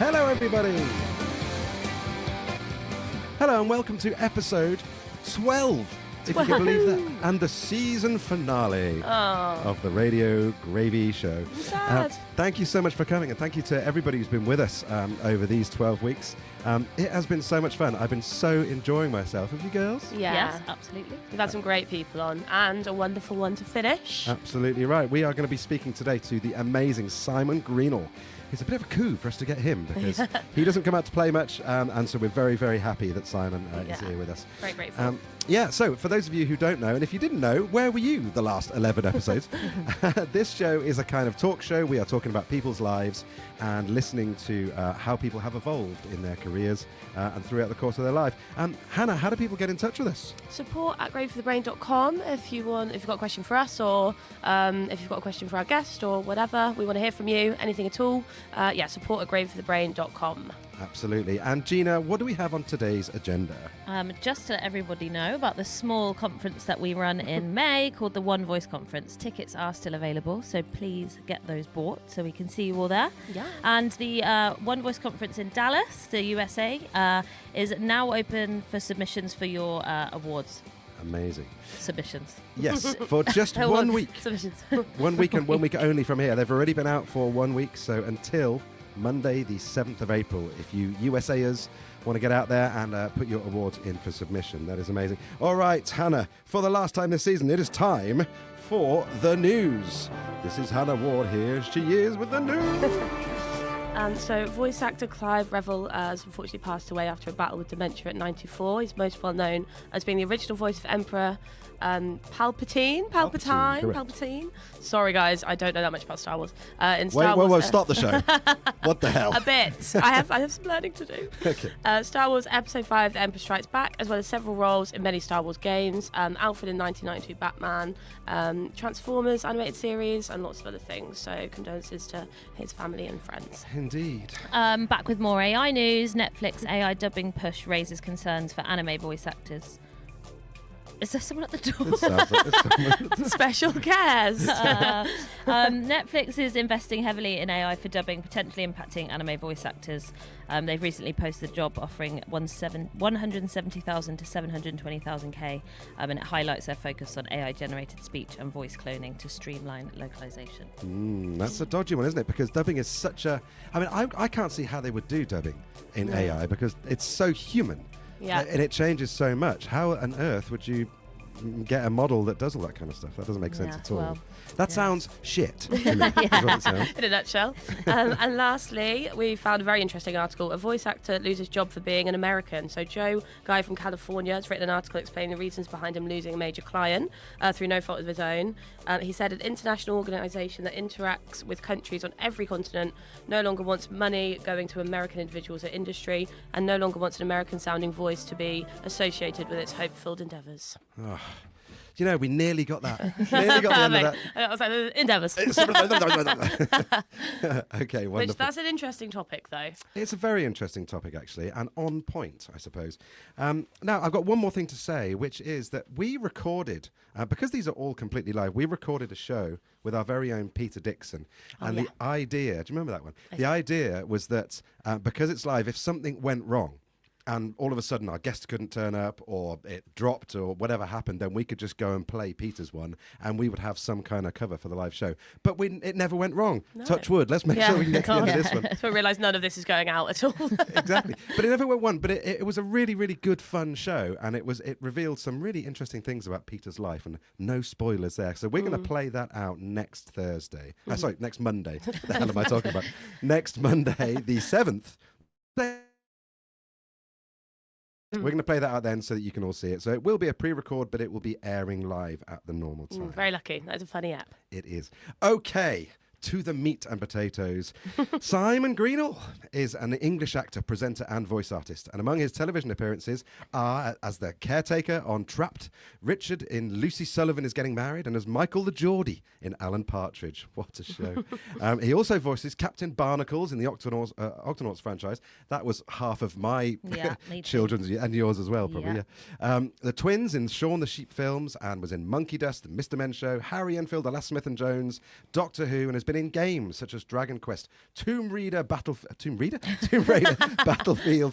Hello, everybody. Hello, and welcome to episode 12, if you can believe that, and the season finale of the Radio Gravy Show. Thank you so much for coming, and thank you to everybody who's been with us over these 12 weeks. It has been so much fun. I've been so enjoying myself. Have you girls? Yeah. Yes, absolutely. We've had some great people on, and a wonderful one to finish. Absolutely right. We are going to be speaking today to the amazing Simon Greenall. It's a bit of a coup for us to get him because he doesn't come out to play much, and so we're very, very happy that Simon is here with us. Very grateful. So for those of you who don't know, and if you didn't know, where were you the last 11 episodes? This show is a kind of talk show. We are talking about people's lives and listening to how people have evolved in their careers and throughout the course of their life. Hannah, how do people get in touch with us? Support at graveforthebrain.com if you've got a question for us, or if you've got a question for our guest or whatever. We want to hear from you, anything at all. Support at graveforthebrain.com. Absolutely. And Gina, what do we have on today's agenda? Just to let everybody know about the small conference that we run in May called the One Voice Conference. Tickets are still available, so please get those bought so we can see you all there. Yeah. And the One Voice Conference in Dallas, the USA, is now open for submissions for your awards. Amazing. Submissions. Yes, for just 1 week. Submissions. 1 week and 1 week only from here. They've already been out for 1 week, so until Monday the 7th of April, if you USAers want to get out there and put your awards in for submission. That is amazing. All right, Hannah, for the last time this season, it is time for the news. This is Hannah Ward here. She is with the news. So voice actor Clive Revill has unfortunately passed away after a battle with dementia at 94. He's most well known as being the original voice of Emperor Palpatine. Sorry guys, I don't know that much about Star Wars. Whoa, stop the show. What the hell? A bit. I have some learning to do. Okay. Star Wars Episode 5, The Emperor Strikes Back, as well as several roles in many Star Wars games, Alfred in 1992 Batman, Transformers animated series, and lots of other things. So condolences to his family and friends. Indeed. Back with more AI news. Netflix AI dubbing push raises concerns for anime voice actors. Is there someone at the door? It sounds like there's someone at the door. Special cares. Netflix is investing heavily in AI for dubbing, potentially impacting anime voice actors. They've recently posted a job offering 170,000 to 720,000 and it highlights their focus on AI-generated speech and voice cloning to streamline localization. That's a dodgy one, isn't it? Because dubbing is such a... I can't see how they would do dubbing in AI because it's so human. Yeah. And it changes so much. How on earth would you get a model that does all that kind of stuff? That doesn't make sense at all. Well, that sounds shit. To me, is what it sounds. In a nutshell. And lastly, we found a very interesting article. A voice actor loses job for being an American. So Joe, guy from California, has written an article explaining the reasons behind him losing a major client through no fault of his own. He said an international organisation that interacts with countries on every continent no longer wants money going to American individuals or industry, and no longer wants an American-sounding voice to be associated with its hope-filled endeavours. Oh. You know, we nearly got that. Nearly got the end of that. I was like, endeavours. Okay, wonderful. That's an interesting topic, though. It's a very interesting topic, actually, and on point, I suppose. Now, I've got one more thing to say, which is that we recorded, because these are all completely live, we recorded a show with our very own Peter Dixon. And the idea, do you remember that one? The idea was that because it's live, if something went wrong, and all of a sudden our guest couldn't turn up or it dropped or whatever happened, then we could just go and play Peter's one and we would have some kind of cover for the live show. But it never went wrong. No. Touch wood. Let's make sure we can get to the end of this one. So I realised none of this is going out at all. Exactly. But it never went wrong. But it was a really, really good, fun show. And it revealed some really interesting things about Peter's life, and no spoilers there. So we're going to play that out next Thursday. Next Monday. What the hell am I talking about? Next Monday, the 7th. We're going to play that out then so that you can all see it. So it will be a pre-record, but it will be airing live at the normal time. Very lucky. That's a funny app. It is. Okay. To the meat and potatoes. Simon Greenall is an English actor, presenter and voice artist. And among his television appearances are as the Caretaker on Trapped, Richard in Lucy Sullivan is Getting Married, and as Michael the Geordie in Alan Partridge. What a show. He also voices Captain Barnacles in the Octonauts franchise. That was half of my children's and yours as well, probably. Yeah. The twins in Shaun the Sheep films, and was in Monkey Dust, The Mr. Men Show, Harry Enfield, The Last Smith & Jones, Doctor Who, and has been been in games such as Dragon Quest, Tomb Raider, Battlefield,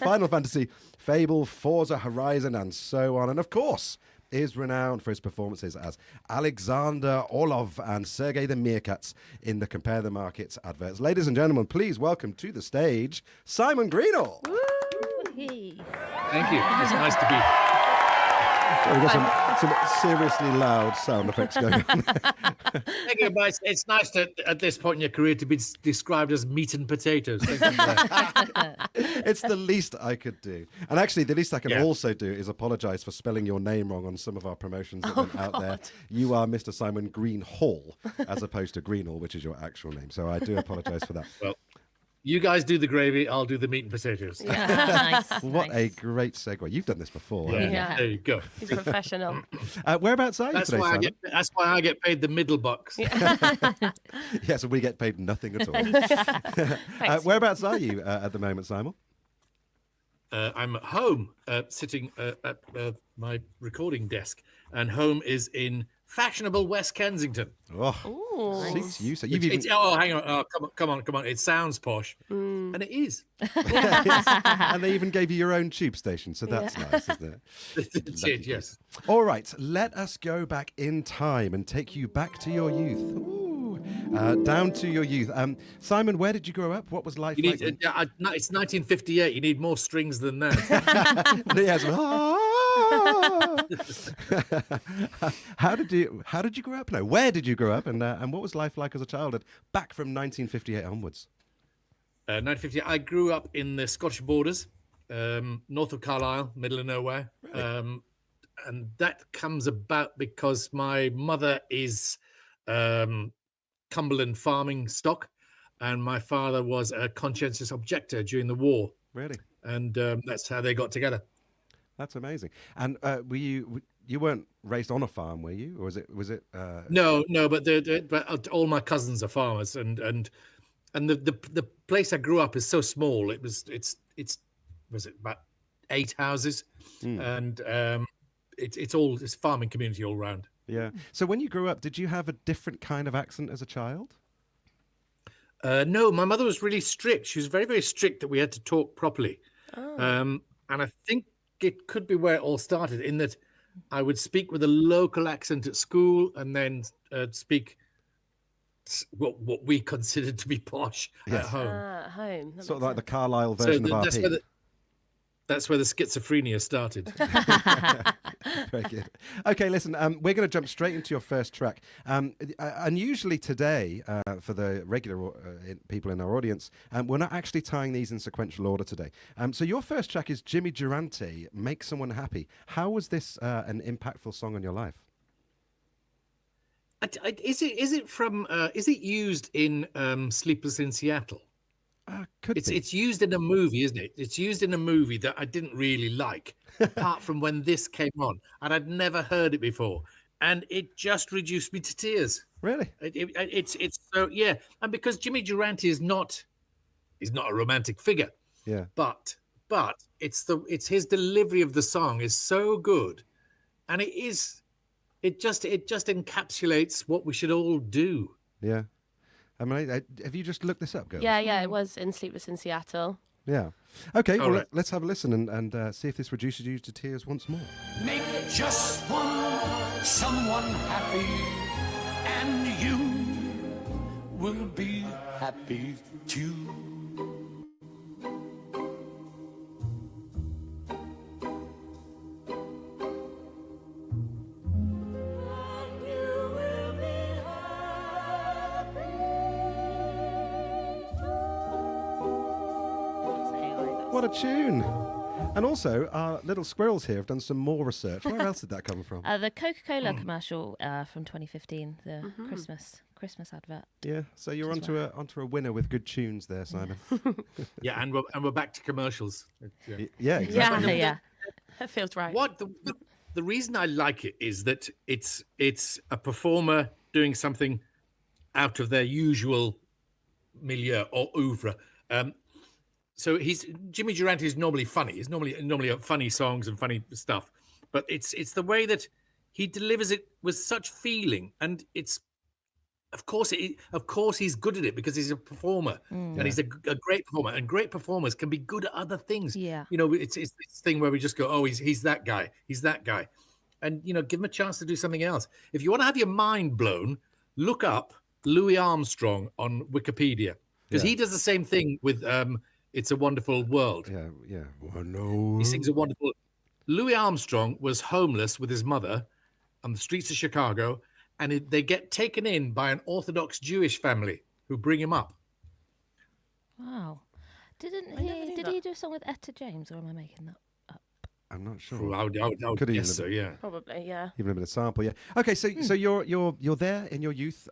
Final Fantasy, Fable, Forza Horizon, and so on. And of course, is renowned for his performances as Aleksandr, Orlov, and Sergei the Meerkats in the Compare the Markets adverts. Ladies and gentlemen, please welcome to the stage Simon Greenall. Thank you. It's nice to be. We've got some seriously loud sound effects going on. Thank you, but it's nice to, at this point in your career, to be described as meat and potatoes. Thank you for that. It's the least I could do. And actually, the least I can also do is apologise for spelling your name wrong on some of our promotions that went out there. You are Mr. Simon Greenall, as opposed to Greenall, which is your actual name. So I do apologise for that. Well, you guys do the gravy, I'll do the meat and potatoes. Nice. What a great segue. You've done this before. Yeah. There you go. He's professional. Whereabouts are you today, Simon? That's why I get paid the middle bucks. Yeah, so we get paid nothing at all. Whereabouts are you at the moment, Simon? I'm at home, sitting at my recording desk, and home is in fashionable West Kensington. Oh, suits you. So Hang on. Oh, come on. It sounds posh, and it is. And they even gave you your own tube station, so that's nice, isn't it? It did, yes. All right, let us go back in time and take you back to your youth. Ooh. Down to your youth. Simon, where did you grow up? What was life like? It's 1958. You need more strings than that. Yes. How did you grow up? No, where did you grow up, and what was life like as a child back from 1958 onwards? 1958. I grew up in the Scottish Borders, north of Carlisle, middle of nowhere, really? And that comes about because my mother is Cumberland farming stock, and my father was a conscientious objector during the war. Really? And that's how they got together. That's amazing. And were you weren't raised on a farm, were you, or was it? No, but all my cousins are farmers, and the place I grew up is so small. Was it about 8 houses, and it's farming community all around. Yeah. So when you grew up, did you have a different kind of accent as a child? No, my mother was really strict. She was very, very strict that we had to talk properly. And I think it could be where it all started, in that I would speak with a local accent at school, and then speak what we considered to be posh at home. At home. Sort of like the Carlisle version of RP. That's where the schizophrenia started. Very good. Okay, listen, we're going to jump straight into your first track. Unusually today, for the regular people in our audience, we're not actually tying these in sequential order today. So your first track is Jimmy Durante, Make Someone Happy. How was this an impactful song on your life? Is it used in Sleepless in Seattle? It's used in a movie, isn't it? It's used in a movie that I didn't really like, apart from when this came on, and I'd never heard it before, and it just reduced me to tears. Really? It's so, yeah, and because Jimmy Durante is not a romantic figure, yeah, but it's his delivery of the song is so good, and it just encapsulates what we should all do. Yeah. I mean, have you just looked this up, girls? Yeah, it was in Sleepless in Seattle. Yeah. Okay, well, right. Let's have a listen and see if this reduces you to tears once more. Make just someone happy, and you will be happy too. What a tune! And also, our little squirrels here have done some more research. Where else did that come from? The Coca-Cola commercial from 2015, the Christmas advert. Yeah, so you're onto a winner with good tunes there, Simon. Yeah, and we're back to commercials. Yeah, exactly. Yeah. That feels right. What the reason I like it is that it's a performer doing something out of their usual milieu or oeuvre. So Jimmy Durante is normally funny. He's normally funny songs and funny stuff, but it's the way that he delivers it with such feeling, and it's Of course, he's good at it because he's a performer, and he's a great performer. And great performers can be good at other things. Yeah. You know, it's this thing where we just go, oh, he's that guy, and give him a chance to do something else. If you want to have your mind blown, look up Louis Armstrong on Wikipedia because he does the same thing with "It's a Wonderful World." Yeah. Oh, no. He sings a wonderful. Louis Armstrong was homeless with his mother on the streets of Chicago. And they get taken in by an Orthodox Jewish family who bring him up. Wow. Did he do a song with Etta James, or am I making that up? I'm not sure. I would Could guess so, yeah. Probably, yeah. Even a bit of sample, yeah. Okay, so you're there in your youth.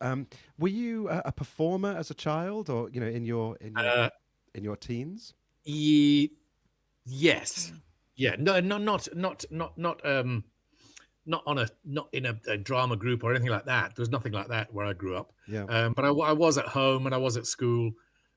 Were you a performer as a child, or in your teens? Yes. Yeah. No, not in a drama group or anything like that. There was nothing like that where I grew up. Yeah. But I was at home and I was at school,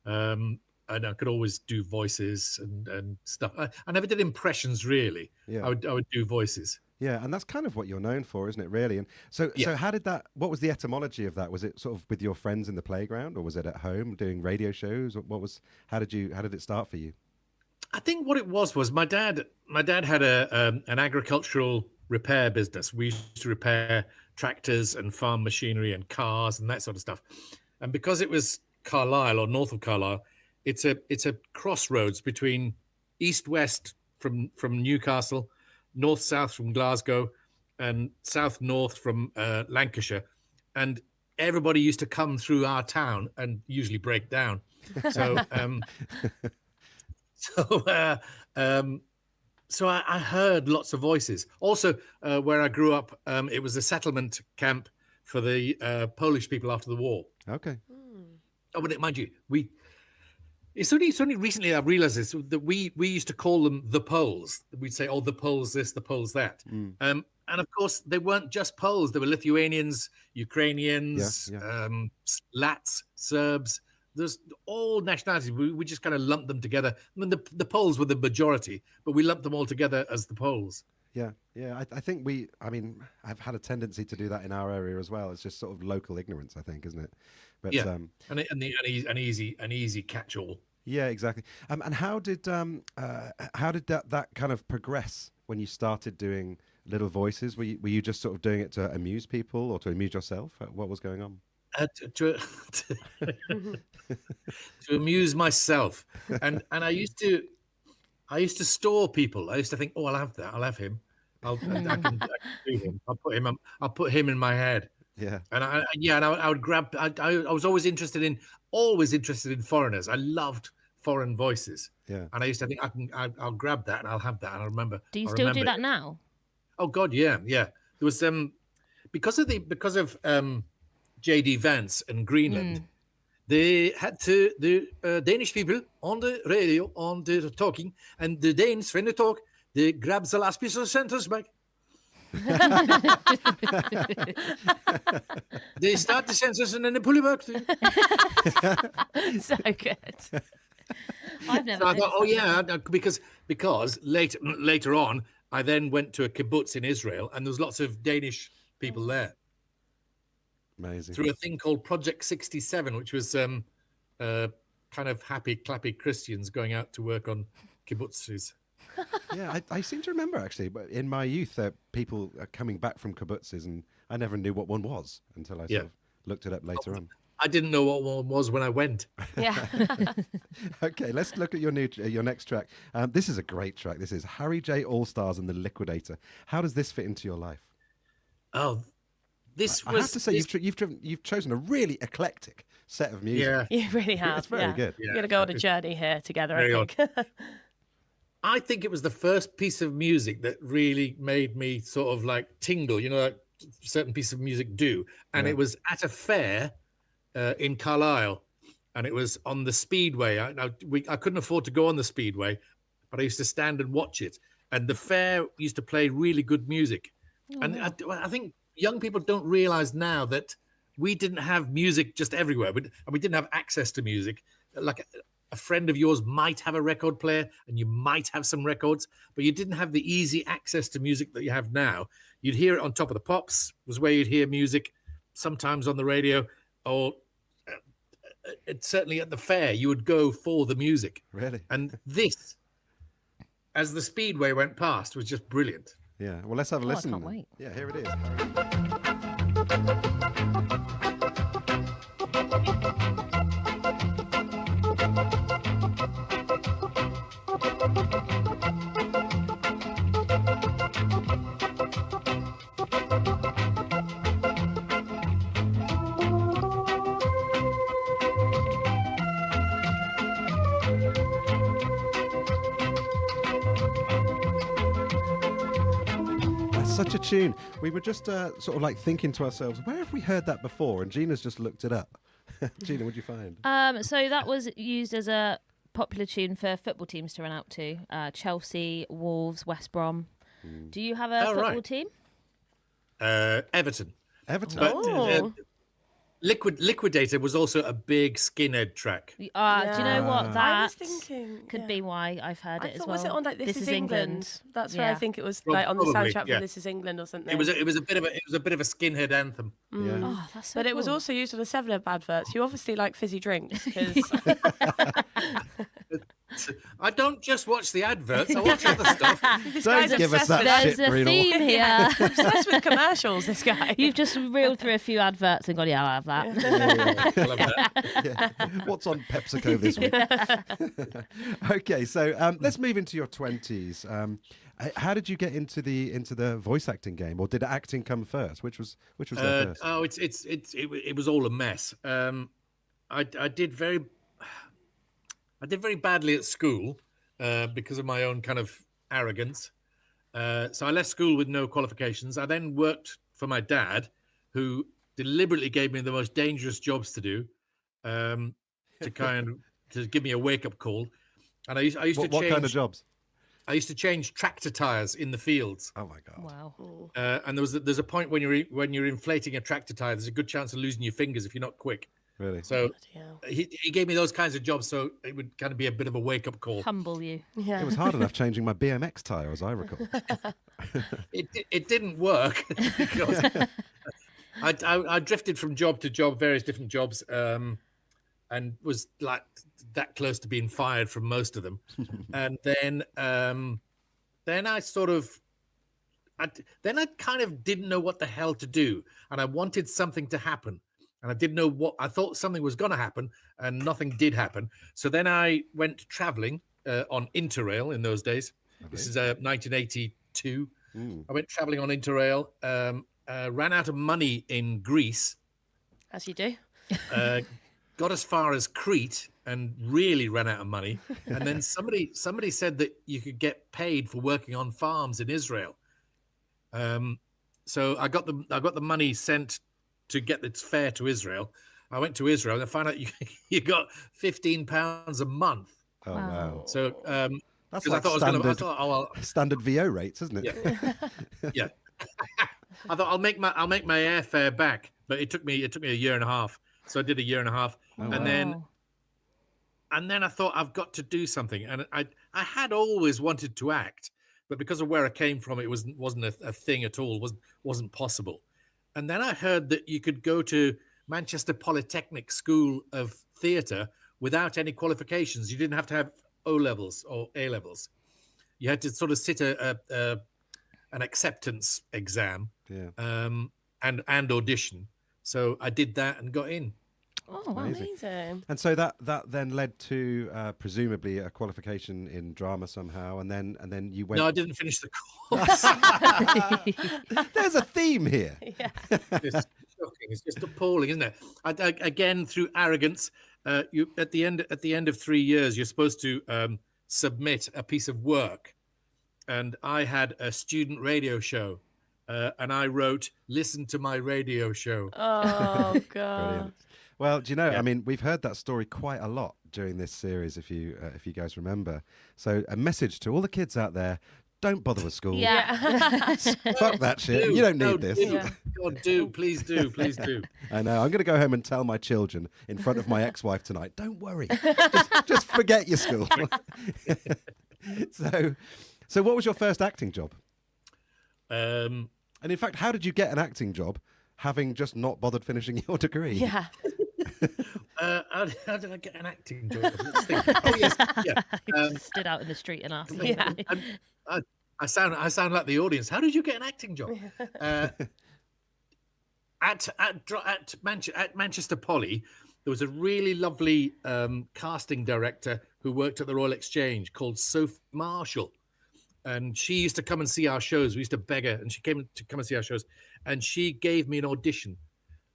and I could always do voices and stuff. I never did impressions really. Yeah. I would do voices. Yeah, and that's kind of what you're known for, isn't it? Really. And so how did that? What was the etymology of that? Was it sort of with your friends in the playground, or was it at home doing radio shows? Or how did it start for you? I think what it was my dad had an agricultural repair business. We used to repair tractors and farm machinery and cars and that sort of stuff. And because it was Carlisle or north of Carlisle, it's a crossroads between east-west from Newcastle, north-south from Glasgow, and south-north from Lancashire. And everybody used to come through our town and usually break down. So So I heard lots of voices. Also, where I grew up, it was a settlement camp for the Polish people after the war. Okay. Oh, but mind you, it's only recently I've realised this, that we used to call them the Poles. We'd say, oh, the Poles this, the Poles that. And of course, they weren't just Poles. There were Lithuanians, Ukrainians, Lats, Serbs. There's all nationalities. We just kind of lumped them together. I mean, the Poles were the majority, but we lumped them all together as the Poles. Yeah. I think I've had a tendency to do that in our area as well. It's just sort of local ignorance, I think, isn't it? But, an easy catch-all. Yeah, exactly. And how did that kind of progress when you started doing little voices? Were you just sort of doing it to amuse people or to amuse yourself? What was going on? To amuse myself, and I used to store people. I used to think, oh, I'll have him. I can do him. I'll put him in my head. Yeah. And I would grab. I was always interested in foreigners. I loved foreign voices. Yeah. And I used to think I'll grab that and I'll have that. And I remember. Do you still do that now? Oh God, yeah. There was because of J.D. Vance and Greenland, they had to the Danish people on the radio, on the talking, and the Danes, when they talk, they grab the last piece of sentence back. They start the sentence and then they pull it back. So good. I've never. So I thought, oh yeah, because later on, I then went to a kibbutz in Israel, and there was lots of Danish people there. Amazing. Through a thing called Project 67, which was kind of happy, clappy Christians going out to work on kibbutzes. Yeah, I seem to remember actually, but in my youth, people are coming back from kibbutzes, and I never knew what one was until I sort of looked it up later on. I didn't know what one was when I went. Yeah. Okay, let's look at your next track. This is a great track. This is Harry J. All-Stars and the Liquidator. How does this fit into your life? Oh, I have to say, you've chosen a really eclectic set of music. Yeah, You really have. It's very good. We're going to go on a journey here together, I Very think. I think it was the first piece of music that really made me sort of like tingle, like certain pieces of music do. And it was at a fair in Carlisle, and it was on the Speedway. I couldn't afford to go on the Speedway, but I used to stand and watch it. And the fair used to play really good music. Oh. And I think young people don't realize now that we didn't have music just everywhere. We didn't have access to music. Like a friend of yours might have a record player and you might have some records, but you didn't have the easy access to music that you have now. You'd hear it on Top of the Pops was where you'd hear music, sometimes on the radio. or certainly at the fair, you would go for the music. Really? And this, as the speedway went past, was just brilliant. Yeah. Well, let's have a Oh, I listen. can't wait. Yeah, here it is. Such a tune. We were just sort of like thinking to ourselves, where have we heard that before? And Gina's just looked it up. Gina, what did you find? So that was used as a popular tune for football teams to run out to. Chelsea, Wolves, West Brom. Do you have a football team? Everton. Everton. But Liquidator was also a big skinhead track. Do you know what? I That was thinking could be why I've heard it as well. Was it on like This Is England? That's where I think it was, like on the Probably, soundtrack yeah. for This Is England or something. It was a bit of a skinhead anthem. Yeah. Oh, that's so But it was cool. also used on the 7-Up adverts. You obviously like fizzy drinks because I don't just watch the adverts; I watch other stuff. Don't give us that There's shit, a Greenall. theme here. obsessed with commercials. This guy. You've just reeled through a few adverts and gone, yeah, I'll have that. I love that. Yeah. What's on PepsiCo this week? Okay, so let's move into your 20s. How did you get into the voice acting game, or did acting come first? Which was there first? Oh, it was all a mess. I did very badly at school because of my own kind of arrogance. So I left school with no qualifications. I then worked for my dad, who deliberately gave me the most dangerous jobs to do, to give me a wake up call. And I used to change. What kind of jobs? I used to change tractor tires in the fields. Oh my god! Wow. And there's a point when you're inflating a tractor tire, there's a good chance of losing your fingers if you're not quick. Really? So he gave me those kinds of jobs, so it would kind of be a bit of a wake up call. Humble you. Yeah. It was hard enough changing my BMX tire, as I recall. It didn't work because I drifted from job to job, various different jobs, and was like that close to being fired from most of them. And then I sort of. Then I kind of didn't know what the hell to do, and I wanted something to happen. And I didn't know what, I thought something was going to happen and nothing did happen. So then I went traveling on Interrail in those days. Okay. This is 1982. I went traveling on Interrail, ran out of money in Greece. As you do. Got as far as Crete and really ran out of money. And then somebody said that you could get paid for working on farms in Israel. So I got the money sent to get the fare to Israel. I went to Israel and I found out you got £15 a month. Oh wow! So that's like standard VO rates, isn't it? Yeah. Yeah. I thought I'll make my airfare back, but it took me a year and a half. So I did a year and a half, and then I thought I've got to do something. And I had always wanted to act, but because of where I came from, it wasn't a thing at all. wasn't possible. And then I heard that you could go to Manchester Polytechnic School of Theatre without any qualifications. You didn't have to have O-levels or A-levels. You had to sort of sit an acceptance exam and audition. So I did that and got in. Oh, amazing. And so that then led to presumably a qualification in drama somehow, and then you went. No, I didn't finish the course. There's a theme here. Yeah. It's shocking. It's just appalling, isn't it? Again, through arrogance, you at the end of 3 years, you're supposed to submit a piece of work, and I had a student radio show, and I wrote "Listen to my radio show." Oh God. Brilliant. Well, do you know? I mean, we've heard that story quite a lot during this series. If you guys remember, so a message to all the kids out there: don't bother with school. Yeah. Fuck that shit. You don't need this. God, please do. I know. I'm going to go home and tell my children in front of my ex-wife tonight. Don't worry. just forget your school. So what was your first acting job? And in fact, how did you get an acting job? having just not bothered finishing your degree? Yeah. How did I get an acting job? Let's think. Oh yes, yeah. Stood out in the street and asked. Yeah. I sound like the audience. How did you get an acting job? At Manchester Poly, there was a really lovely casting director who worked at the Royal Exchange called Sophie Marshall, and she used to come and see our shows. We used to beg her, and she came to come and see our shows, and she gave me an audition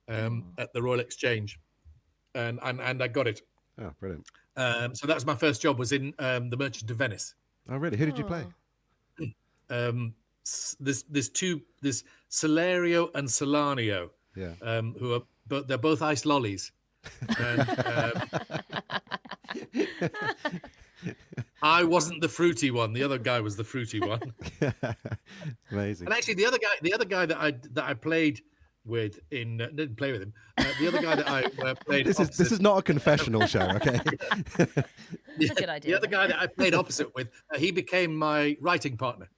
at the Royal Exchange, and I got it. Oh, brilliant. So that was my first job. Was in the Merchant of Venice. Oh, really? Who did you play? There's Celerio and Solanio, Yeah. who are but they're both ice lollies. And, I wasn't the fruity one. The other guy was the fruity one. Amazing. And actually, the other guy that I played with didn't play with him. The other guy that I played. This is not a confessional show, okay? It's a good idea. The other guy that I played opposite with, he became my writing partner.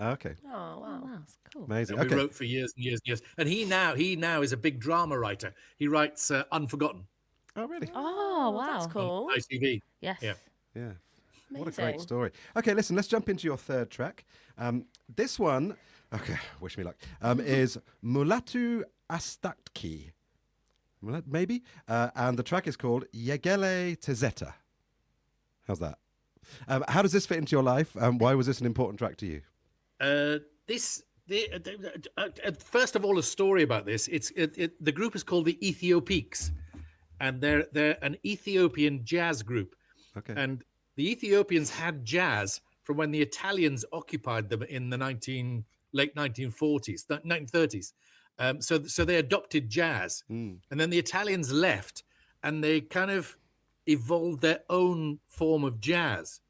Okay. Oh, wow. Wow, that's cool. Amazing. And Okay. we wrote for years and years and years. And he now is a big drama writer. He writes Unforgotten Oh, really? Oh, wow. That's cool. on ITV. Yes. Yeah. Yeah. What a great Amazing. story. Okay, listen, let's jump into your third track. This one, okay, wish me luck, is Mulatu Astatki. Maybe? And the track is called Yegele Tezeta. How's that? How does this fit into your life? Why was this an important track to you? First of all, a story about this. The group is called the Ethiopiques, and they're an Ethiopian jazz group. Okay. And the Ethiopians had jazz from when the Italians occupied them in the late 1940s, 1930s. So they adopted jazz, and then the Italians left, and they kind of evolved their own form of jazz.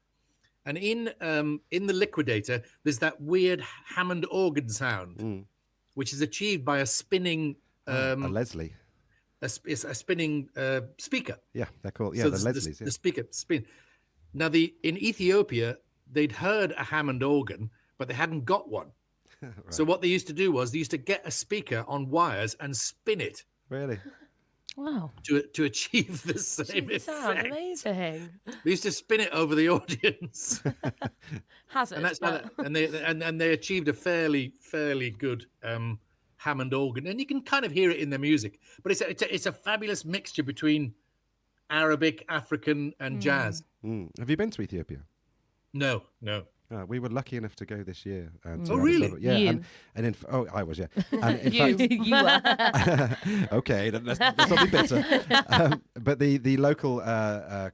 And in the Liquidator, there's that weird Hammond organ sound, which is achieved by a spinning A Leslie. a spinning speaker. Yeah, they're called, So the Leslies. the speaker spin. Now, in Ethiopia, they'd heard a Hammond organ, but they hadn't got one. Right. So what they used to do was they used to get a speaker on wires and spin it Really? Wow. to achieve the same It sounds effect. amazing. They used to spin it over the audience, Hazard. and that's how they achieved a fairly good Hammond organ, and you can kind of hear it in their music. But it's a fabulous mixture between Arabic, African, and jazz. Have you been to Ethiopia? No. We were lucky enough to go this year. And Oh, really? Yeah. You. And I was, yeah. And in You, fact, you were. okay, let's not be bitter. But the local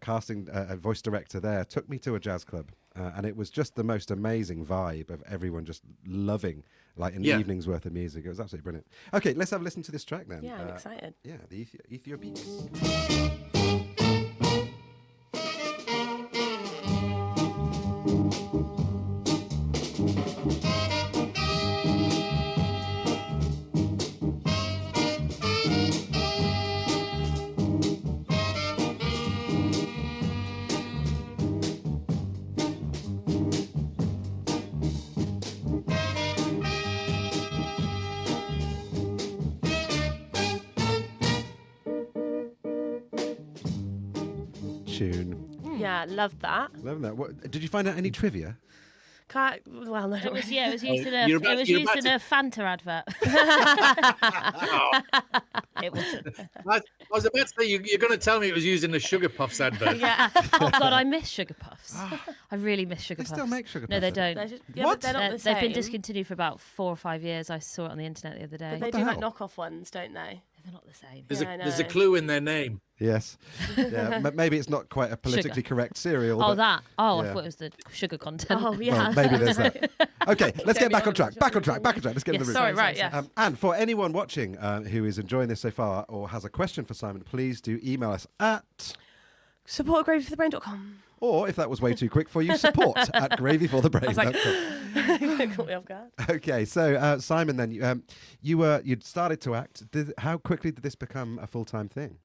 casting voice director there took me to a jazz club, and it was just the most amazing vibe of everyone just loving, like an evening's worth of music. It was absolutely brilliant. Okay, let's have a listen to this track then. Yeah, I'm excited. Yeah, the Ethiopians. Tune. Yeah, love that. Loving that. What, did you find out any trivia? Well, no. It was used in a You're about to- Fanta advert. It was. I was about to say you're going to tell me it was used in the Sugar Puffs advert. Yeah. Oh God, I miss Sugar Puffs. I really miss Sugar They Puffs. still make Sugar No, they Puffs, don't. They're just, yeah, What? But they're not the same. They've been discontinued for about 4 or 5 years. I saw it on the internet the other day. But they the do like hell? knockoff ones, don't they? They're not the same. There's a know. clue in their name. Yes. Yeah. Maybe it's not quite a politically correct cereal. Oh, but- that. Oh, yeah. I thought it was the sugar content. Oh, yeah. Well, maybe there's that. Okay, let's get Get me back on on track. the Back on track. Let's get in the Yes, room. Sorry, right, yeah. And for anyone watching who is enjoying this so far or has a question for Simon, please do email us at, Support@gravyforthebrain.com. or if that was way too quick for you, support at gravyforthebrain.com. Caught me off guard. Okay, so Simon, then you'd started to act. How quickly did this become a full-time thing?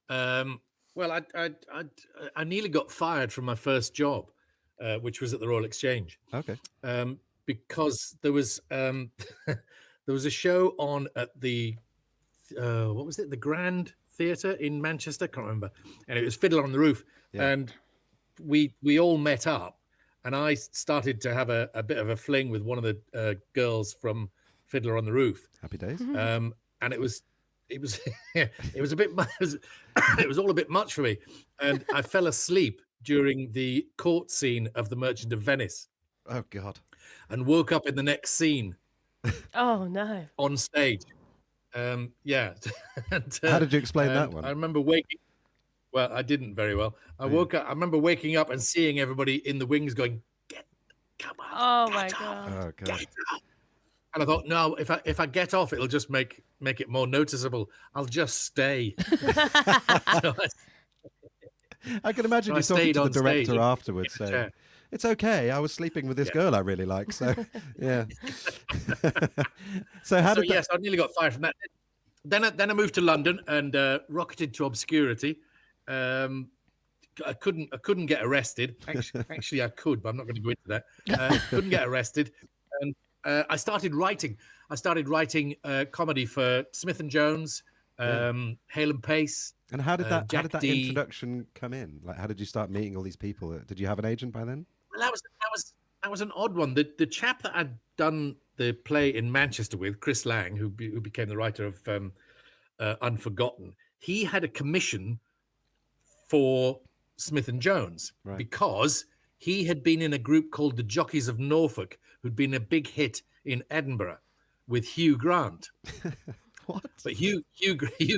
Well, I nearly got fired from my first job, which was at the Royal Exchange, Okay. because there was there was a show on at the what was it? The Grand Theatre in Manchester. Can't remember. And it was Fiddler on the Roof, and we all met up, and I started to have a bit of a fling with one of the girls from Fiddler on the Roof. Happy days. And it was it was a bit it was all a bit much for me, and I fell asleep during the court scene of The Merchant of Venice. Oh God. And woke up in the next scene. Oh no. On stage. Yeah. And, how did you explain that one? I remember waking. Well, I didn't very well. I woke up. I remember waking up and seeing everybody in the wings going, "Come on!" Oh my God. Oh God. Get up. And I thought, no, if I get off, it'll just make it more noticeable. I'll just stay. So I can imagine you talking to the director afterwards saying, "It's okay. I was sleeping with this girl I really like." So, yeah. So how did yes, I nearly got fired from that. Then I moved to London and rocketed to obscurity. I couldn't get arrested. Actually, I could, but I'm not going to go into that. Couldn't get arrested, and I started writing. I started writing comedy for Smith and Jones, Hale and Pace. And how did that D. introduction come in? Like, how did you start meeting all these people? Did you have an agent by then? Well, that was an odd one. The chap that I'd done the play in Manchester with, Chris Lang, who became the writer of Unforgotten, he had a commission for Smith and Jones because he had been in a group called the Jockeys of Norfolk, who'd been a big hit in Edinburgh with Hugh Grant. What? But Hugh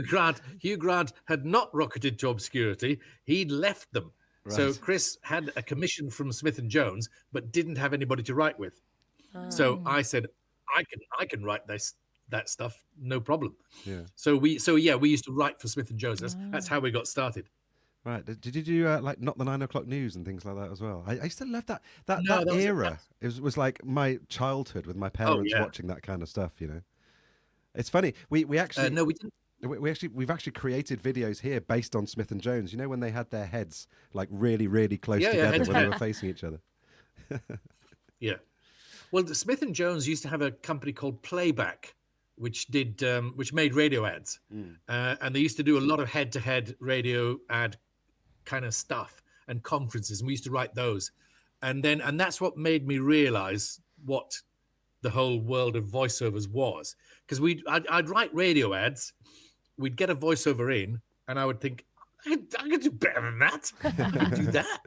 Grant had not rocketed to obscurity. He'd left them. Right. So Chris had a commission from Smith and Jones, but didn't have anybody to write with. So I said, I can write that stuff, no problem. Yeah. So we used to write for Smith and Jones. That's how we got started. Right. Did you do like Not the 9 O'Clock News and things like that as well? I used to love that era. It was like my childhood with my parents watching that kind of stuff. You know, it's funny. We actually no, we didn't. We've actually created videos here based on Smith and Jones. You know, when they had their heads like really, really close together when they were facing each other. Yeah. Well, the Smith and Jones used to have a company called Playback, which made radio ads, and they used to do a lot of head-to-head radio ad kind of stuff and conferences, and we used to write those, and that's what made me realize what the whole world of voiceovers was, because I'd write radio ads, we'd get a voiceover in, and I would think I could do better than that. I could do that.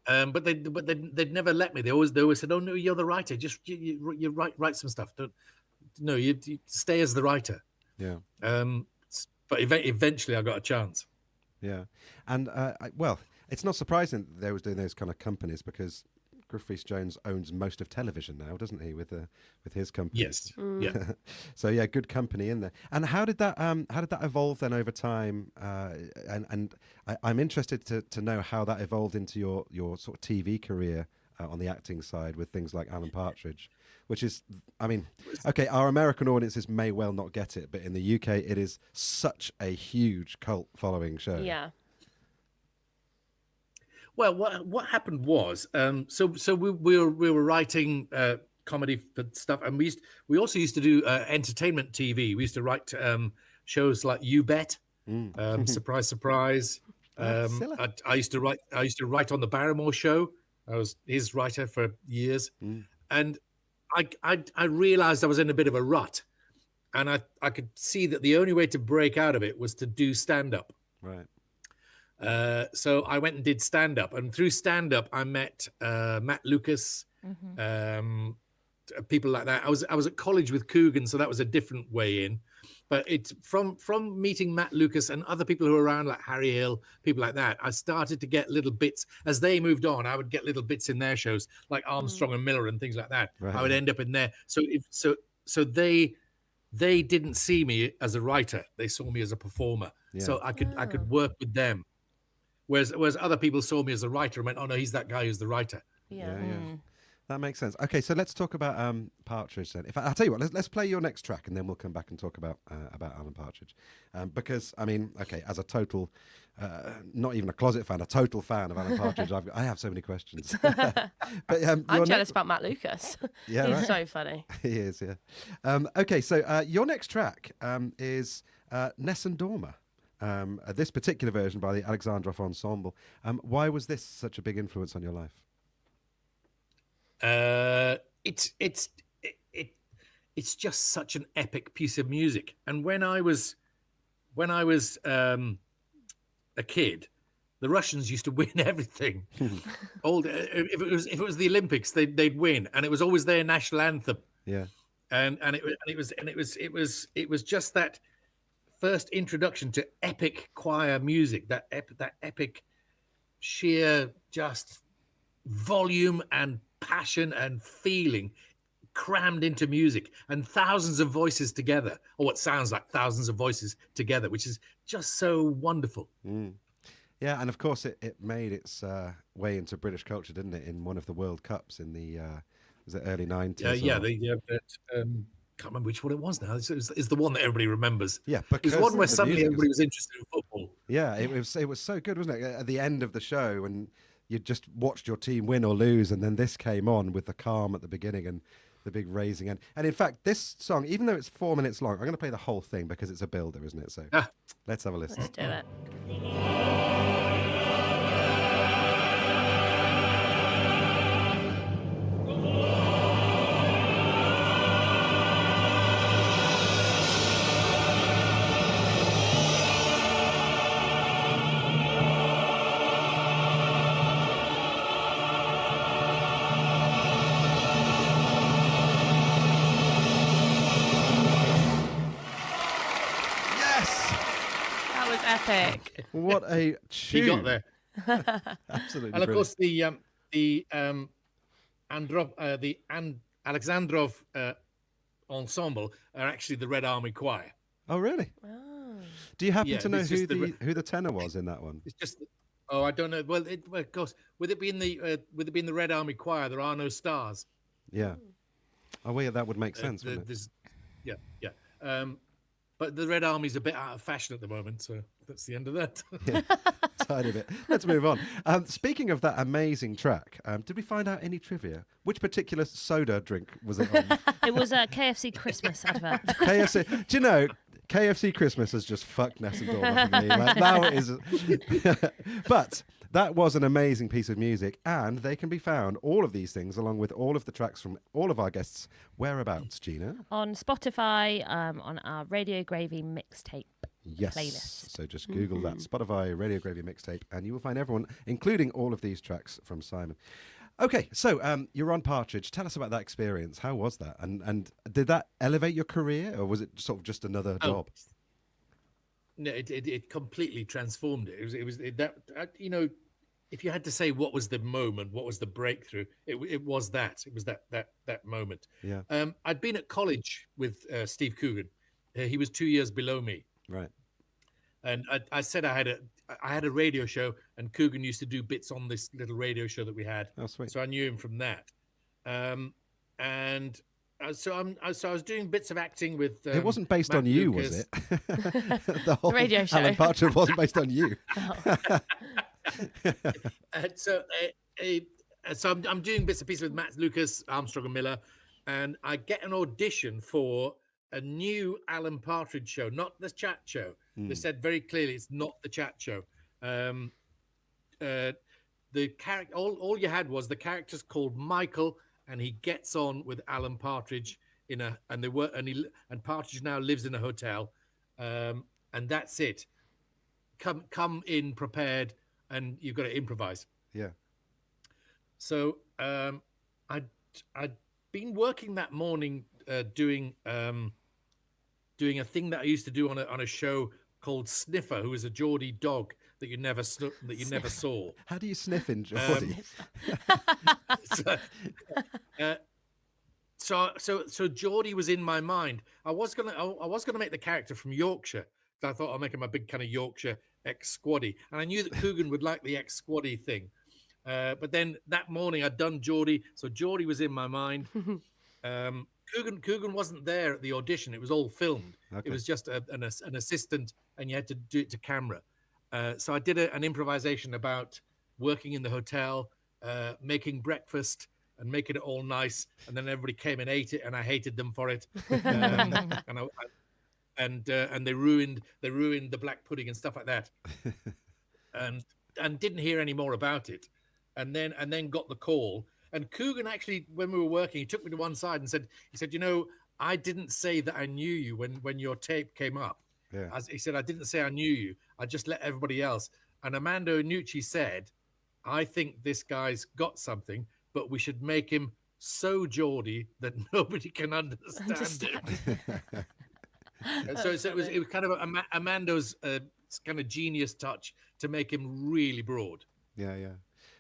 But they'd never let me. They always said, "Oh no, you're the writer. Just you write some stuff. No, you stay as the writer." Yeah. But eventually, I got a chance. Yeah, and well, it's not surprising that they was doing those kind of companies because Griffiths Jones owns most of television now, doesn't he? With his company. Yes. Yeah. So yeah, good company in there. And how did that evolve then over time? And I'm interested to know how that evolved into your sort of TV career on the acting side with things like Alan Partridge, which is, I mean, okay, our American audiences may well not get it, but in the UK, it is such a huge cult following show. Yeah. Well, what happened was, so we were writing comedy for stuff, and we also used to do entertainment TV. We used to write shows like You Bet, Surprise, Surprise. I used to write on the Barrymore Show. I was his writer for years, and I realized I was in a bit of a rut, and I could see that the only way to break out of it was to do stand-up. Right. So I went and did stand-up, and through stand-up I met Matt Lucas, people like that. I was at college with Coogan, so that was a different way in. But it's from meeting Matt Lucas and other people who were around, like Harry Hill, people like that, I started to get little bits. As they moved on, I would get little bits in their shows, like Armstrong and Miller and things like that. Right. I would end up in there. So they didn't see me as a writer; they saw me as a performer. Yeah. So I could work with them. Whereas other people saw me as a writer and went, "Oh no, he's that guy who's the writer." Yeah. That makes sense. Okay, so let's talk about Partridge then. I'll tell you what, let's play your next track, and then we'll come back and talk about Alan Partridge, because I mean, okay, as a total, not even a closet fan, a total fan of Alan Partridge, I have so many questions. But I'm jealous about Matt Lucas. Yeah, He's right. so funny. He is, yeah. Okay, so your next track is Nessun Dorma. This particular version by the Aleksandr Ensemble. Why was this such a big influence on your life? It's just such an epic piece of music. And when I was a kid, the Russians used to win everything. If it was the Olympics, they'd win, and it was always their national anthem. Yeah, and it was just that first introduction to epic choir music, that epic sheer just volume and passion and feeling crammed into music, and thousands of voices together, or what sounds like thousands of voices together, which is just so wonderful. Yeah, and of course it made its way into British culture, didn't it? In one of the World Cups in the was it early 90s? Can't remember which one it was now. It's the one that everybody remembers. Yeah, it's one where the suddenly music everybody was interested in football. Yeah, it was so good, wasn't it? At the end of the show, and you just watched your team win or lose, and then this came on with the calm at the beginning and the big raising end. And in fact, this song, even though it's 4 minutes long, I'm going to play the whole thing because it's a builder, isn't it? So let's have a listen. Let's do it. Epic. What a tune. He got there. Absolutely. And of brilliant. course the Aleksandrov ensemble are actually the Red Army Choir. Oh, really? Oh. Do you happen Yeah, to know it's who just who the tenor was in that one? It's just I don't know. Well, of course, with it being the Red Army Choir, there are no stars. Yeah. Oh, well, yeah, that would make sense, wouldn't it? Yeah. But the Red Army's a bit out of fashion at the moment, so that's the end of that. Yeah, tiny bit. Let's move on. Speaking of that amazing track, did we find out any trivia? Which particular soda drink was it on? It was a KFC Christmas advert. KFC. Do you know, KFC Christmas has just fucked Nessun Dorma for me. Like, now it is. But that was an amazing piece of music, and they can be found, all of these things, along with all of the tracks from all of our guests. Whereabouts, Gina? On Spotify, on our Radio Gravy mixtape playlist. So just Google that, Spotify Radio Gravy mixtape, and you will find everyone, including all of these tracks from Simon. Okay, so you're on Partridge. Tell us about that experience. How was that? And did that elevate your career, or was it sort of just another job? No, it completely transformed it. It was that you know, if you had to say what was the moment, what was the breakthrough, it was that. It was that moment. Yeah. I'd been at college with Steve Coogan. He was 2 years below me. Right. And I said I had a radio show, and Coogan used to do bits on this little radio show that we had. Oh, sweet. So I knew him from that. So I was doing bits of acting with. It wasn't based Matt on you, Lucas. was it? The whole radio show. Alan Partridge wasn't based on you. So I'm doing bits and pieces with Matt Lucas, Armstrong and Miller, and I get an audition for a new Alan Partridge show, not the chat show. They said very clearly it's not the chat show. The character, all you had was the character's called Michael, and he gets on with Alan Partridge and Partridge now lives in a hotel, and that's it. Come in prepared, and you've got to improvise. Yeah. So I'd been working that morning doing a thing that I used to do on a show called Sniffer, who is a Geordie dog that you never saw. How do you sniff in Geordie? So Geordie was in my mind. I was gonna make the character from Yorkshire. So I thought I'll make him a big kind of Yorkshire ex-squaddy, and I knew that Coogan would like the ex-squaddy thing. But then that morning I'd done Geordie, so Geordie was in my mind. Coogan wasn't there at the audition. It was all filmed. Okay. It was just an assistant, and you had to do it to camera. So I did an improvisation about working in the hotel, making breakfast and making it all nice. And then everybody came and ate it, and I hated them for it. And they ruined the black pudding and stuff like that. and didn't hear any more about it. And then got the call. And Coogan actually, when we were working, he took me to one side and said, you know, I didn't say that I knew you when your tape came up. Yeah. He said, I didn't say I knew you. I just let everybody else. And Armando Iannucci said, I think this guy's got something, but we should make him so Geordie that nobody can understand it. So it was kind of Amando's kind of genius touch to make him really broad. Yeah.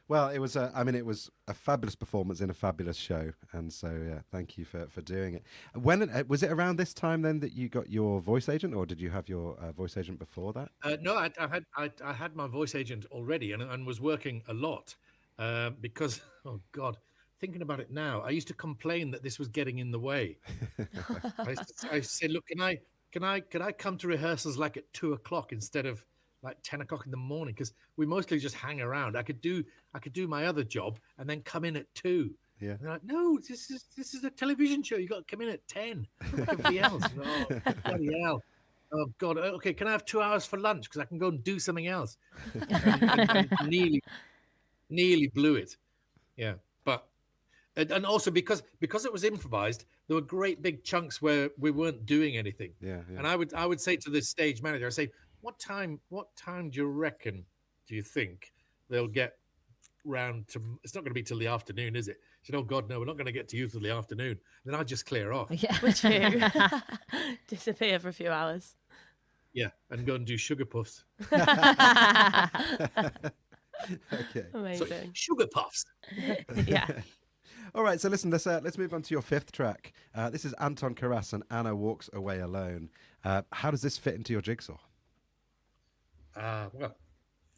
Well, it was it was a fabulous performance in a fabulous show, and so yeah, thank you for doing it. When was it around this time then that you got your voice agent, or did you have your voice agent before that? No, I had my voice agent already, and was working a lot because oh God, thinking about it now, I used to complain that this was getting in the way. I said, look, can I come to rehearsals like at 2:00 instead of like 10:00 in the morning? Because we mostly just hang around. I could do my other job and then come in at 2:00. Yeah. And they're like, no, this is a television show. You got to come in at 10:00. Everybody else. Oh, bloody hell. Oh God. Okay, can I have 2 hours for lunch because I can go and do something else? and nearly blew it. Yeah, but and also because it was improvised, there were great big chunks where we weren't doing anything. Yeah. And I would say to the stage manager, I say, what time do you think they'll get round to? It's not going to be till the afternoon, is it? She said, oh God, no, we're not going to get to you till the afternoon. Then I'll just clear off. Yeah. Would you disappear for a few hours? Yeah, and go and do sugar puffs. Okay. Amazing. So, sugar puffs. Yeah. All right, so listen, let's move on to your fifth track. This is Anton Karas and Anna Walks Away Alone. How does this fit into your jigsaw? Well,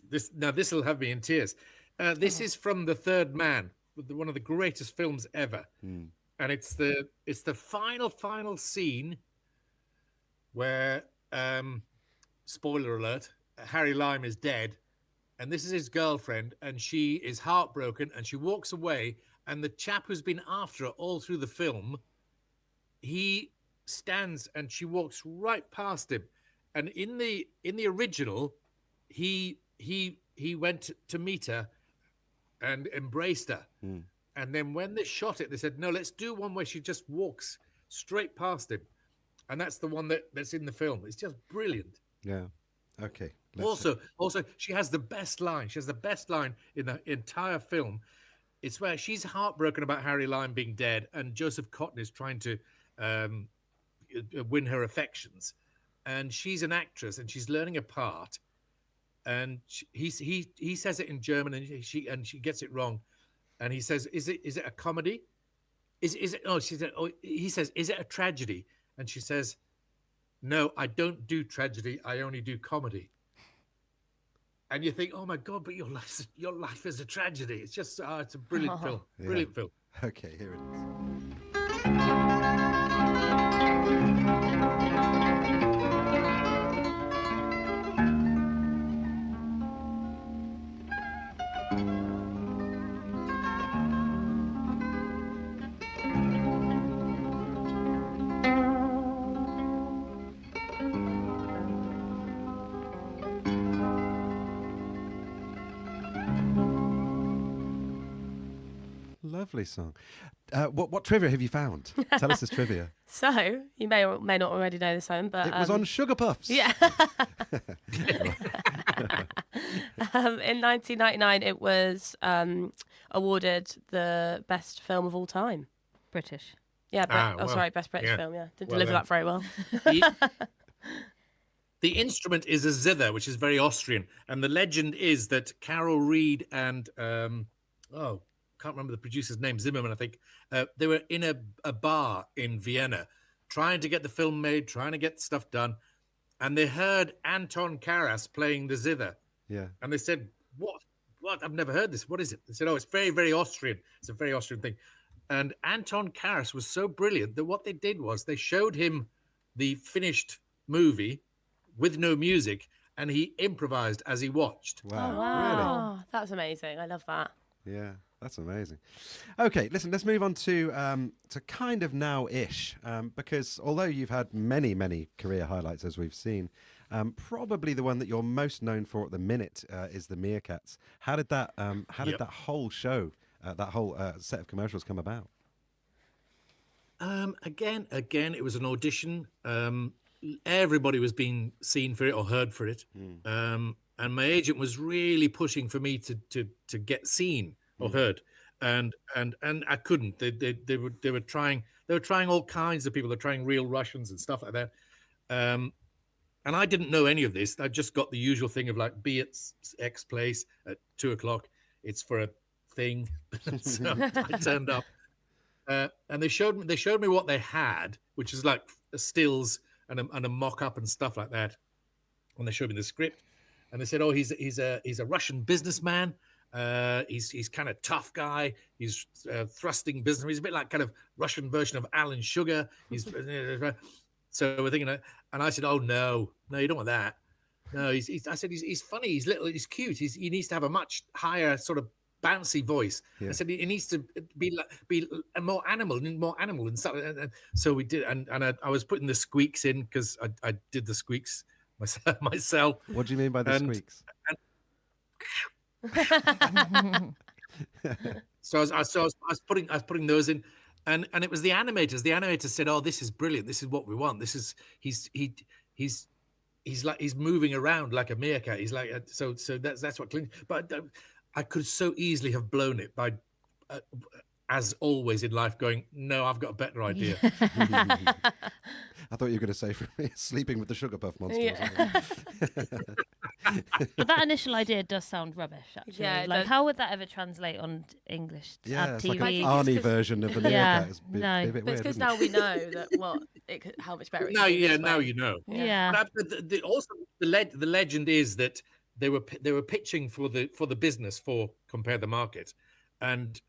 this will have me in tears. This is from The Third Man, one of the greatest films ever, and it's the final scene where, spoiler alert, Harry Lime is dead, and this is his girlfriend, and she is heartbroken, and she walks away, and the chap who's been after her all through the film, he stands and she walks right past him, and in the original, he went to meet her and embraced her. And then when they shot it, they said, no, let's do one where she just walks straight past him. And that's the one that's in the film. It's just brilliant. Yeah. Okay. Also, she has the best line. She has the best line in the entire film. It's where she's heartbroken about Harry Lime being dead, and Joseph Cotton is trying to win her affections. And she's an actress, and she's learning a part. And he says it in German, and she gets it wrong. And he says, "Is it a comedy? Is it?" Oh, she said. Oh, he says, "Is it a tragedy?" And she says, "No, I don't do tragedy. I only do comedy." And you think, "Oh my God!" But your life is a tragedy. It's just it's a brilliant film. Brilliant film. Okay, here it is. Lovely song. What trivia have you found? Tell us this trivia. So, you may or may not already know this one, but... It was on Sugar Puffs. Yeah. In 1999, it was awarded the best film of all time. British. Yeah, well, sorry, best British yeah. film, yeah. Didn't Well deliver then. that very well. The instrument is a zither, which is very Austrian. And the legend is that Carol Reed and, can't remember the producer's name, Zimmerman, I think. They were in a bar in Vienna trying to get the film made, trying to get stuff done. And they heard Anton Karas playing the zither. Yeah. And they said, what what? I've never heard this. What is it? They said, oh, it's very, very Austrian. It's a very Austrian thing. And Anton Karas was so brilliant that what they did was they showed him the finished movie with no music, and he improvised as he watched. Wow. Oh, wow. Oh, that's amazing. I love that. Yeah, that's amazing. Okay, listen, let's move on to kind of now-ish, because although you've had many, many career highlights, as we've seen, probably the one that you're most known for at the minute is the Meerkats. How did that that whole show, that whole set of commercials come about? Again, it was an audition. Everybody was being seen for it or heard for it. And my agent was really pushing for me to get seen or heard, and I couldn't. They were trying all kinds of people. They're trying real Russians and stuff like that. And I didn't know any of this. I just got the usual thing of like, be at X place at 2:00. It's for a thing. So I turned up, and they showed me what they had, which is like stills and a mock up and stuff like that. And they showed me the script. And they said, "Oh, he's a Russian businessman. He's kind of tough guy. He's thrusting business. He's a bit like kind of Russian version of Alan Sugar. He's so we're thinking." And I said, "Oh no, you don't want that. No, I said he's funny. He's little. He's cute. He needs to have a much higher sort of bouncy voice." Yeah. I said he needs to be more animal and stuff. And so we did. And I was putting the squeaks in because I did the squeaks myself. What do you mean by the squeaks? So I was putting those in, and it was the animators. The animators said, "Oh, this is brilliant. This is what we want. This is he's moving around like a meerkat. He's like so that's what clings." But I could so easily have blown it by, as always in life, going, "No, I've got a better idea." I thought you were going to say from sleeping with the Sugar Puff monster. Yeah. But that initial idea does sound rubbish, actually. Yeah, like, how would that ever translate on English Yeah, it's TV? like an Arnie version of the Meerkat. It's no. a bit But it's weird, because isn't it? now we know that how much better. Now you know. Yeah. But also the legend is that they were pitching for the business for Compare the Market, and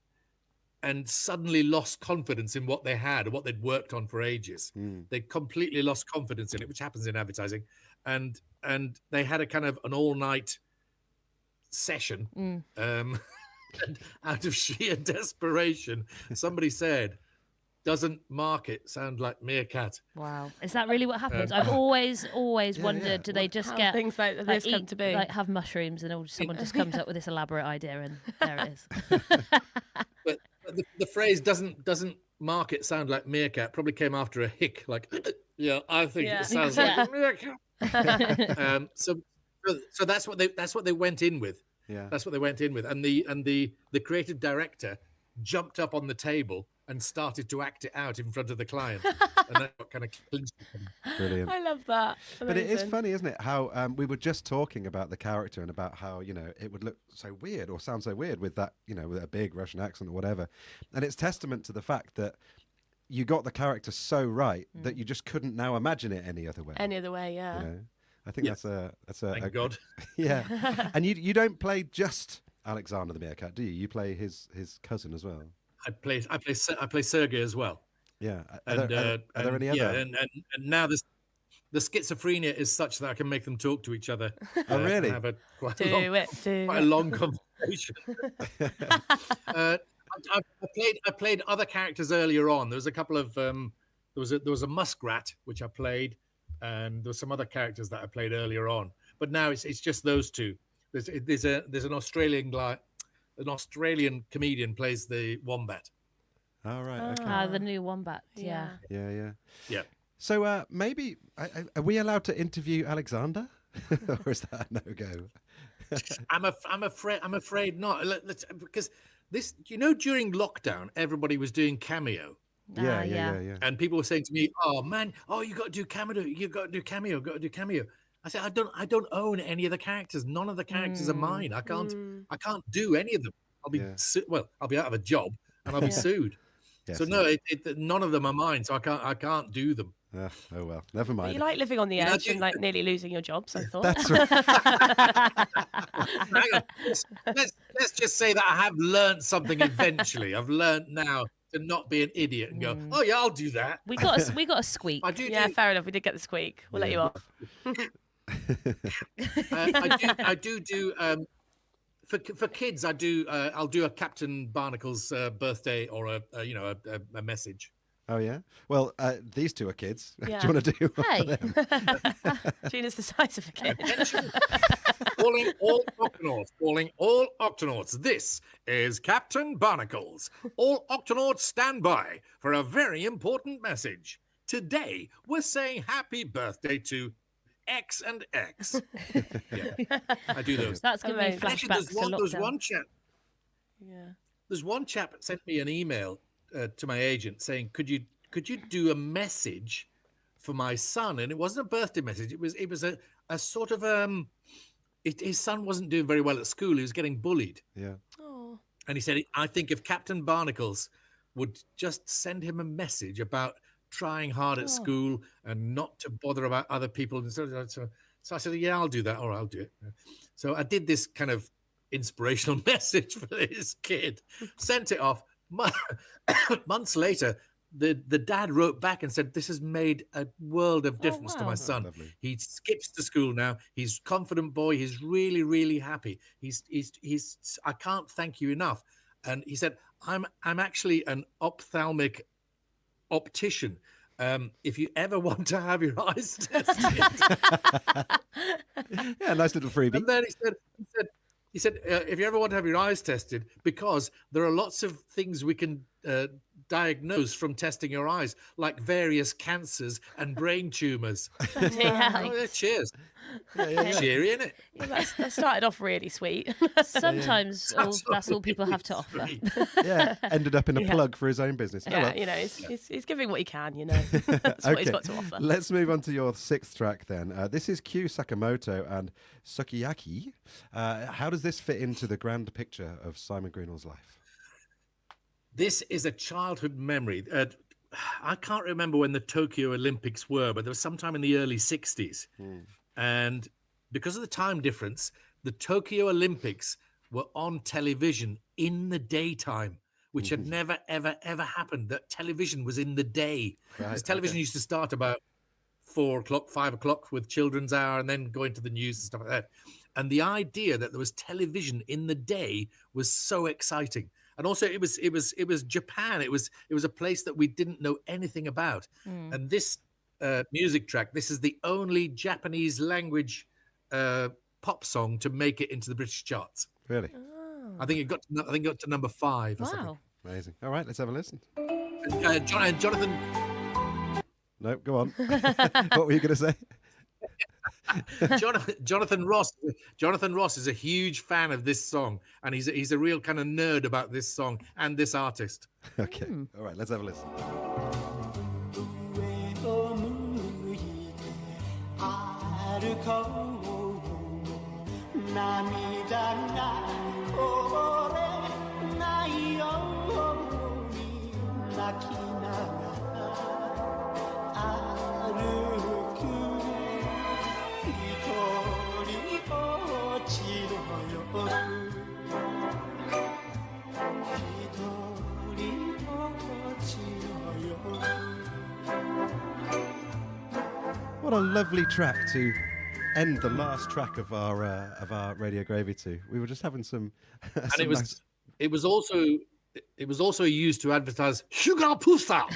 suddenly lost confidence in what they had or what they'd worked on for ages. They completely lost confidence in it, which happens in advertising, and they had a kind of an all-night session, and out of sheer desperation, somebody said, "Doesn't Market sound like Meerkat?" Wow. Is that really what happens? I've always wondered, do they just get things like this come to be? Like have mushrooms and someone just comes up with this elaborate idea and there it is. But the phrase "doesn't Market sound like Meerkat" probably came after a hic, like, "Yeah, I think it sounds like a Meerkat." So that's what they went in with. Yeah. That's what they went in with, and the creative director jumped up on the table and started to act it out in front of the client, and that's what kind of clinched it. Brilliant. I love that. But it is Amazing. funny, isn't it? How we were just talking about the character and about how, it would look so weird or sound so weird with that, with a big Russian accent or whatever. And it's testament to the fact that you got the character so right that you just couldn't now imagine it any other way. Any other way, yeah. I think that's a Thank God. Yeah. And you don't play just Aleksandr the Meerkat, do you? You play his cousin as well. I play Sergei as well. Yeah. And are there any other? Yeah, and now the schizophrenia is such that I can make them talk to each other. Oh, really? And have quite Do a it. long conversation. I played other characters earlier on. There was a couple of there was a muskrat which I played, and there were some other characters that I played earlier on. But now it's just those two. There's an Australian guy. An Australian comedian plays the wombat. Oh, right. Okay. The new wombat. Yeah. Yeah. So maybe are we allowed to interview Aleksandr, or is that a no-go? I'm afraid not. Let's because this, during lockdown, everybody was doing cameo. Yeah. And people were saying to me, "Oh man, you got to do cameo. You got to do cameo. Got to do cameo." I said, I don't own any of the characters. None of the characters are mine. I can't do any of them. I'll be I'll be out of a job and I'll be sued. Yes, so no, none of them are mine. So I can't do them. Oh well, never But mind. you like living on the You know, edge and like nearly losing your jobs, I thought. That's right. Hang on. Let's just say that I have learned something eventually. I've learned now to not be an idiot and go, oh yeah, I'll do that. We got a squeak. I do. Yeah, fair enough. We did get the squeak. We'll let you off. I do. For kids, I do. I'll do a Captain Barnacles birthday or a message. Oh yeah. Well, these two are kids. Yeah. Do you want to do? one for Hey. them? Gina's the size of a kid. Attention. Calling all Octonauts. Calling all Octonauts. This is Captain Barnacles. All Octonauts stand by for a very important message. Today, we're saying happy birthday to X and X. Yeah, I do those. That's giving me Amazing. Actually, flashbacks to there's lockdown. one chap. Yeah. There's one chap that sent me an email to my agent saying, "Could you do a message for my son?" And it wasn't a birthday message. It was a sort of his son wasn't doing very well at school. He was getting bullied, Yeah. Oh. and he said, "I think if Captain Barnacles would just send him a message about trying hard at school and not to bother about other people." And so I said, "Yeah, I'll do that. All right, I'll do it." So I did this kind of inspirational message for this kid, sent it off. Months later, the dad wrote back and said, "This has made a world of difference to wow. my son. lovely. He skips to school now. He's a confident boy. He's really, really happy. He's I can't thank you enough." And he said, I'm actually an ophthalmic optician. If you ever want to have your eyes tested." Yeah, nice little freebie. And then he said, if you ever want to have your eyes tested, because there are lots of things we can diagnose from testing your eyes, like various cancers and brain tumors. Bloody hell. Oh, yeah, cheers. Yeah. Cheery, innit? Yeah, that started off really sweet. Sometimes that's all people have to offer. Yeah, ended up in a Yeah. plug for his own business. Oh, Yeah, well. you know, he's giving what he can, you know. That's what he's got to offer. Let's move on to your sixth track then. This is Q Sakamoto and Sukiyaki. How does this fit into the grand picture of Simon Greenall's life? This is a childhood memory. I can't remember when the Tokyo Olympics were, but there was sometime in the early 60s. And because of the time difference, the Tokyo Olympics were on television in the daytime, which had never, ever, ever happened. That television was in the day. Because television used to start about 4 o'clock, 5 o'clock with Children's Hour and then go into the news and stuff like that. And the idea that there was television in the day was so exciting. And also it was Japan. It was a place that we didn't know anything about. And this music track, this is the only Japanese language pop song to make it into the British charts. Really? I think it got to number 5 or something. Wow. Amazing. All right, let's have a listen. Jonathan No, go on. What were you going to say? Jonathan Ross is a huge fan of this song, and he's a real kind of nerd about this song and this artist. Okay. All right, let's have a listen. 上を向いて歩こう涙がこぼれないように泣きながら歩く一人ぼっちの夜一人ぼっちの夜 What a lovely track to end the last track of our Radio Gravy to. We were just having some. And some nice- it was also used to advertise Sugar Pusa.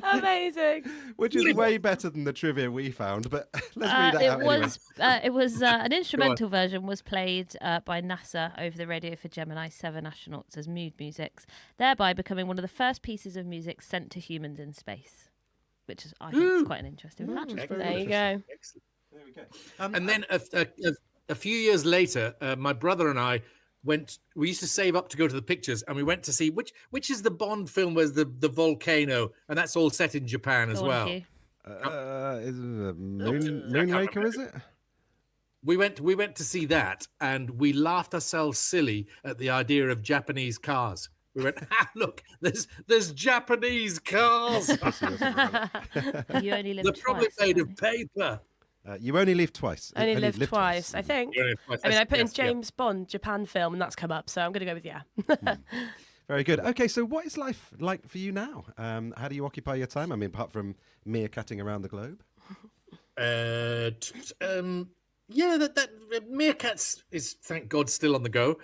Amazing. which is way better than the trivia we found. But let's read that out anyway. It was an instrumental version was played by NASA over the radio for Gemini 7 astronauts as mood musics, thereby becoming one of the first pieces of music sent to humans in space, which is, I think, is quite an interesting fact. There you go. Excellent. There we go. And then a few years later, my brother and I went. We used to save up to go to the pictures, and we went to see which is the Bond film where the volcano, and that's all set in Japan as Go on, well. Hugh. Is it a Moonraker, is it? We went to see that, and we laughed ourselves silly at the idea of Japanese cars. We went, look, there's Japanese cars. You only live They're probably twice, made apparently. of paper. You only live twice. Only You lived twice, I think. You only live twice. I mean, I put in Yes, yeah. James Bond Japan film, and that's come up, so I'm going to go with yeah. Very good. Okay, so what is life like for you now? How do you occupy your time? I mean, apart from meerkatting around the globe? Meerkats is, thank God, still on the go.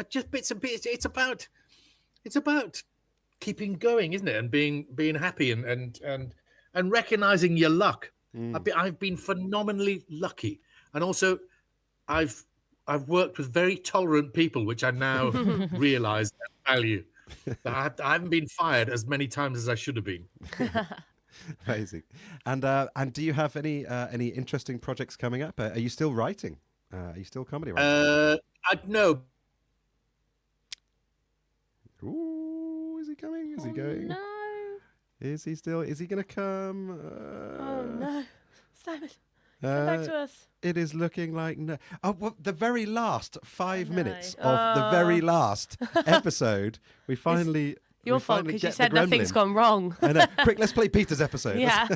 Just bits and bits. It's about keeping going, isn't it? And being happy and recognizing your luck. I've been phenomenally lucky, and also I've worked with very tolerant people, which I now realise that value. I haven't been fired as many times as I should have been. Amazing. And do you have any interesting projects coming up? Are you still writing? Are you still comedy writing? No. Ooh, is he coming? Is he going? No. Is he still? Is he going to come? Oh no, Simon, come back to us. It is looking like no. Oh, well, the very last 5 know. minutes of the very last episode, we finally. Your we fault finally because you get said the nothing's gremlin. gone wrong. I know. Quick, let's play Peter's episode. Yeah.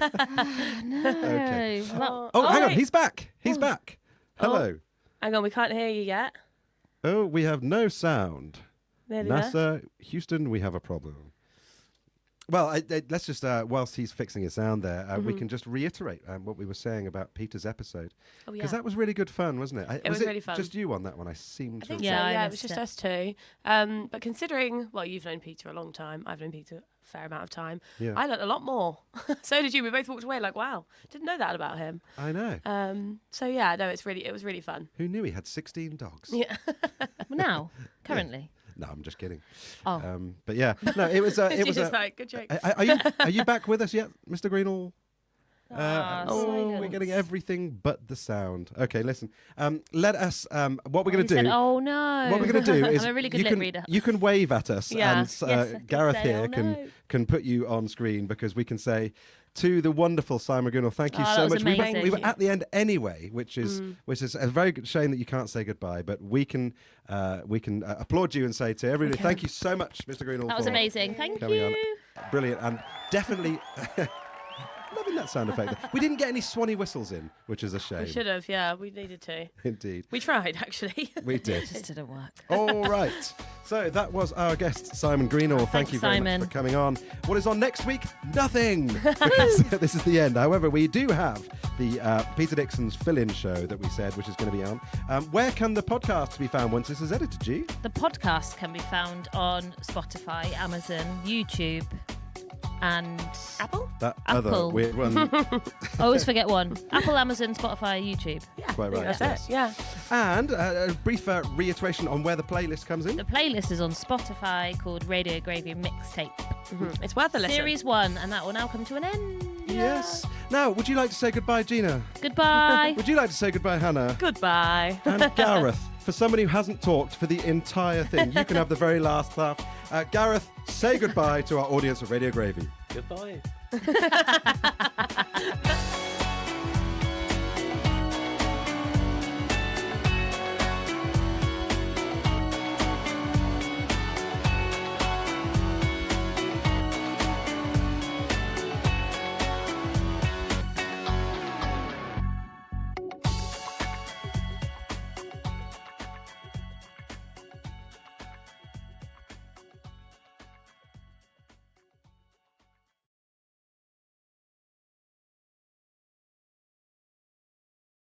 No. Okay. Well, Oh, hang on. wait. He's back. He's back. Hello. Hang on, we can't hear you yet. Oh, we have no sound. Nearly there. NASA, Houston, we have a problem. Well, let's just, whilst he's fixing his sound there, we can just reiterate what we were saying about Peter's episode. Oh, yeah. Because that was really good fun, wasn't it? It was really fun. Just you on that one? I seem I to think have- so, Yeah, I yeah, it was missed just it. us two. But considering, well, you've known Peter a long time, I've known Peter a fair amount of time, Yeah. I learnt a lot more. So did you. We both walked away like, wow, didn't know that about him. I know. So yeah, no, it was really fun. Who knew he had 16 dogs? Yeah. now, currently. No, I'm just kidding. Oh. But yeah, no, it was. It was. Just like, good joke. Are you back with us yet, Mr. Greenall? Silence. We're getting everything but the sound. Okay, listen. Let us. What we're going He to do. said, oh no. What we're going to do is I'm a really good you lip can, reader. you can wave at us, Yeah. and Yes, I can Gareth say, here "Oh, no." can put you on screen because we can say to the wonderful Simon Greenall, thank you Oh, that so was much. amazing. We were Thank you. at the end anyway, which is a very good shame that you can't say goodbye, but we can applaud you and say to everybody, thank you so much, Mr. Greenall. That was for amazing. Thank coming you. on. Brilliant, and definitely. Loving that sound effect. We didn't get any Swanee whistles in, which is a shame. We should have, yeah, we needed to. Indeed. We tried, actually. We did. It just didn't work. All right. So that was our guest, Simon Greenall. Thank you very much Simon. for coming on. What is on next week? Nothing. Because this is the end. However, we do have the Peter Dixon's fill-in show that we said, which is going to be on. Where can the podcast be found once this is edited, G? The podcast can be found on Spotify, Amazon, YouTube, and Apple? That other Apple. weird one. I always forget one. Apple, Amazon, Spotify, YouTube. Yeah, Quite right, That's yes. it, yeah. And a brief reiteration on where the playlist comes in. The playlist is on Spotify called Radio Gravy Mixtape. It's worth a listen. Series 1, and that will now come to an end. Yes. Now, would you like to say goodbye, Gina? Goodbye. Would you like to say goodbye, Hannah? Goodbye. And Gareth, for somebody who hasn't talked for the entire thing, you can have the very last laugh. Gareth, say goodbye to our audience of Radio Gravy. Goodbye.